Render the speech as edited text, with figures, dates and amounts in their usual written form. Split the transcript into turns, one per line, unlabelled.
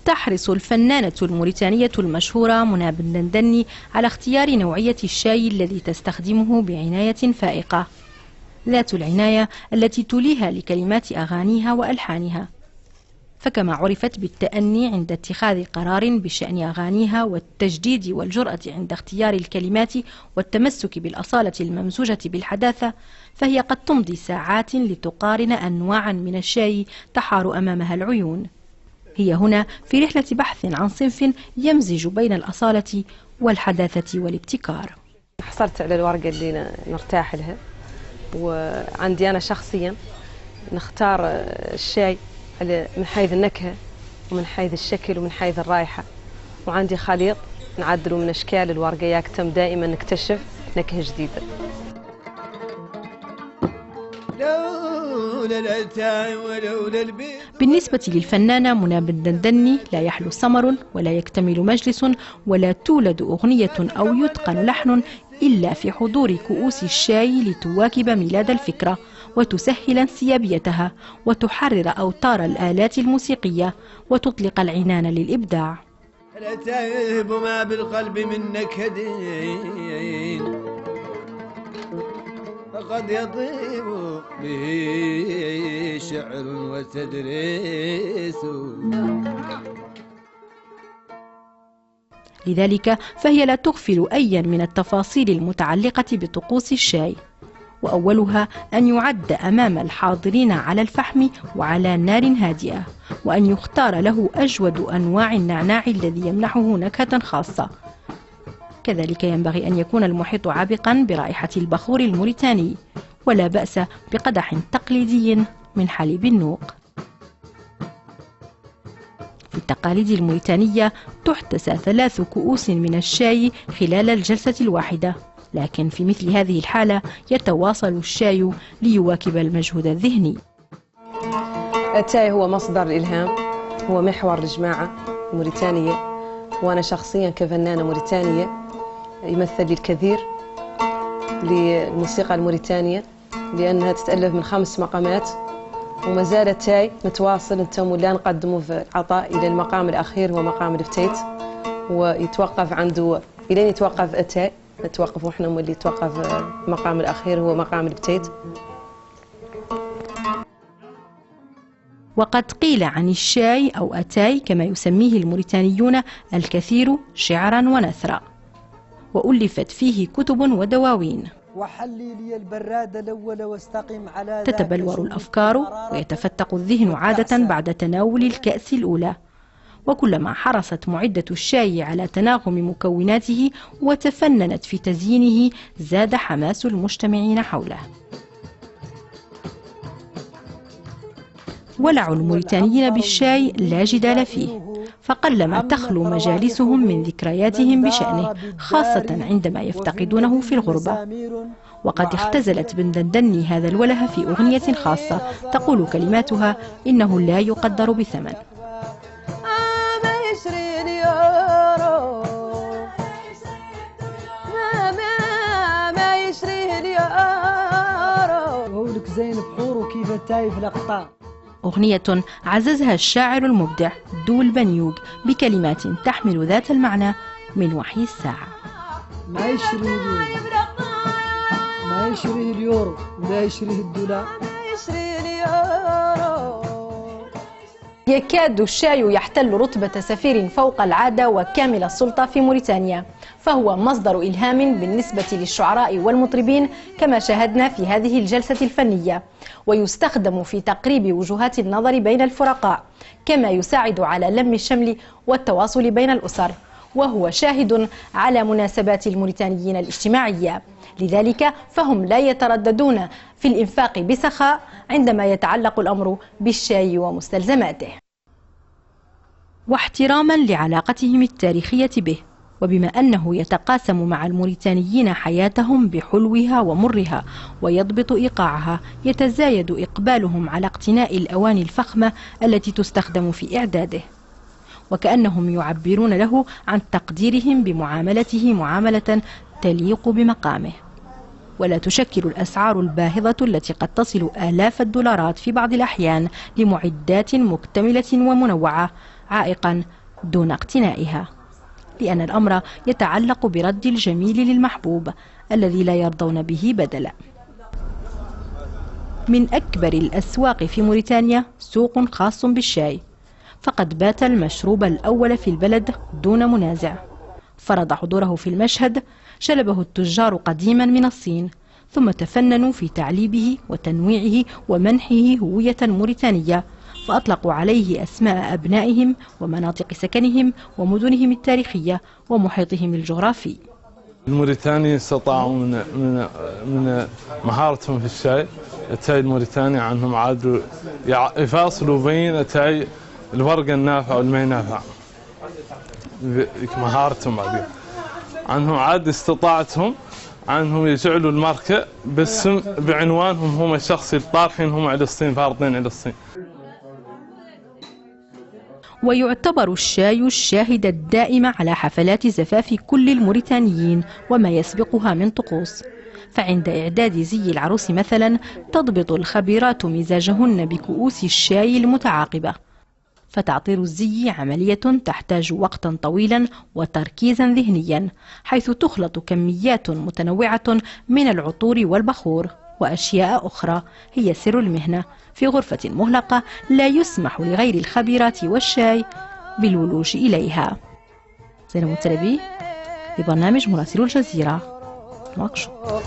تحرص الفنانة الموريتانية المشهورة منى بن دندني على اختيار نوعية الشاي الذي تستخدمه بعناية فائقة، ذات العناية التي توليها لكلمات أغانيها وألحانها. فكما عرفت بالتأني عند اتخاذ قرار بشأن أغانيها والتجديد والجرأة عند اختيار الكلمات والتمسك بالأصالة الممزوجة بالحداثة، فهي قد تمضي ساعات لتقارن أنواعا من الشاي تحار أمامها العيون. هي هنا في رحلة بحث عن صنف يمزج بين الأصالة والحداثة والابتكار.
حصلت على الورقة اللي نرتاح لها، وعندي أنا شخصيا نختار الشاي من حيث النكهة ومن حيث الشكل ومن حيث الرائحة، وعندي خليط نعدله من أشكال الورقة يكتم دائما نكتشف نكهة جديدة.
بالنسبة للفنانة منى بن دندني لا يحلو سمر ولا يكتمل مجلس ولا تولد أغنية أو يتقن لحن إلا في حضور كؤوس الشاي لتواكب ميلاد الفكرة وتسهل انسيابيتها وتحرر أوتار الآلات الموسيقية وتطلق العنان للإبداع.
لا تهب ما بالقلب من نكدين فقد يطيب به شعر وتدريس.
لذلك فهي لا تغفل أيا من التفاصيل المتعلقة بطقوس الشاي، وأولها أن يعد أمام الحاضرين على الفحم وعلى نار هادئة، وأن يختار له أجود أنواع النعناع الذي يمنحه نكهة خاصة. كذلك ينبغي أن يكون المحيط عابقا برائحة البخور الموريتاني، ولا بأس بقدح تقليدي من حليب النوق. في التقاليد الموريتانية تحتسى 3 كؤوس من الشاي خلال الجلسة الواحدة، لكن في مثل هذه الحالة يتواصل الشاي ليواكب المجهود الذهني.
الشاي هو مصدر الإلهام، هو محور الجماعة الموريتانية، وأنا شخصيا كفنانة موريتانية يمثل لي الكثير للموسيقى الموريتانية، لأنها تتألف من 5 مقامات، وما زال التاي متواصل نتم لا نقدمه في العطاء إلى المقام الأخير هو مقام الفتيت، ويتوقف عنده إلين يتوقف التاي، نتوقف وإحنا اللي يتوقف المقام الأخير هو مقام الفتيت.
وقد قيل عن الشاي أو أتاي كما يسميه الموريتانيون الكثير شعرا ونثرا، وألفت فيه كتب ودواوين. تتبلور الأفكار ويتفتق الذهن عادة بعد تناول الكأس الأولى، وكلما حرصت معدة الشاي على تناغم مكوناته وتفننت في تزيينه زاد حماس المجتمعين حوله. ولع الموريتانيين بالشاي لا جدال فيه، فقلما تخلو مجالسهم من ذكرياتهم بشأنه، خاصة عندما يفتقدونه في الغربة. وقد اختزلت بن دندني هذا الوله في أغنية خاصة تقول كلماتها: إنه لا يقدر بثمن. أغنية عززها الشاعر المبدع دول بنيوغ بكلمات تحمل ذات المعنى من وحي الساعة.
ما يشريه اليورو ولا يشريه الدولار.
يكاد الشاي يحتل رتبة سفير فوق العادة وكامل السلطة في موريتانيا، فهو مصدر إلهام بالنسبة للشعراء والمطربين كما شاهدنا في هذه الجلسة الفنية، ويستخدم في تقريب وجهات النظر بين الفرقاء، كما يساعد على لم الشمل والتواصل بين الأسر، وهو شاهد على مناسبات الموريتانيين الاجتماعية. لذلك فهم لا يترددون في الإنفاق بسخاء عندما يتعلق الأمر بالشاي ومستلزماته. واحتراما لعلاقتهم التاريخية به، وبما أنه يتقاسم مع الموريتانيين حياتهم بحلوها ومرها ويضبط إيقاعها، يتزايد إقبالهم على اقتناء الأواني الفخمة التي تستخدم في إعداده، وكأنهم يعبرون له عن تقديرهم بمعاملته معاملة تليق بمقامه. ولا تشكل الأسعار الباهظة التي قد تصل آلاف الدولارات في بعض الأحيان لمعدات مكتملة ومنوعة عائقا دون اقتنائها، لأن الأمر يتعلق برد الجميل للمحبوب الذي لا يرضون به بدلا. من أكبر الأسواق في موريتانيا سوق خاص بالشاي، فقد بات المشروب الأول في البلد دون منازع. فرض حضوره في المشهد، شلبه التجار قديما من الصين، ثم تفننوا في تعليبه وتنويعه ومنحه هوية موريتانية، فأطلقوا عليه أسماء أبنائهم ومناطق سكنهم ومدنهم التاريخية ومحيطهم الجغرافي.
الموريتاني استطاعوا من مهارتهم في الشاي الموريتاني عنهم عادوا يفاصلوا بين الورق النافع والما ينافع مهارتهم. بعدين عنهم عاد استطاعتهم عنهم يجعلوا الماركة باسم بعنوانهم هم الشخصي الطارحين هم على الصين، فارضين على الصين.
ويعتبر الشاي الشاهد الدائم على حفلات زفاف كل الموريتانيين وما يسبقها من طقوس. فعند إعداد زي العروس مثلا تضبط الخبيرات مزاجهن بكؤوس الشاي المتعاقبة، فتعطير الزي عملية تحتاج وقتا طويلا وتركيزا ذهنيا، حيث تخلط كميات متنوعة من العطور والبخور وأشياء أخرى هي سر المهنة في غرفة مغلقة لا يسمح لغير الخبيرات والشاي بالولوج إليها. زينب التلبي لبرنامج مراسلو الجزيرة، نواكشوط.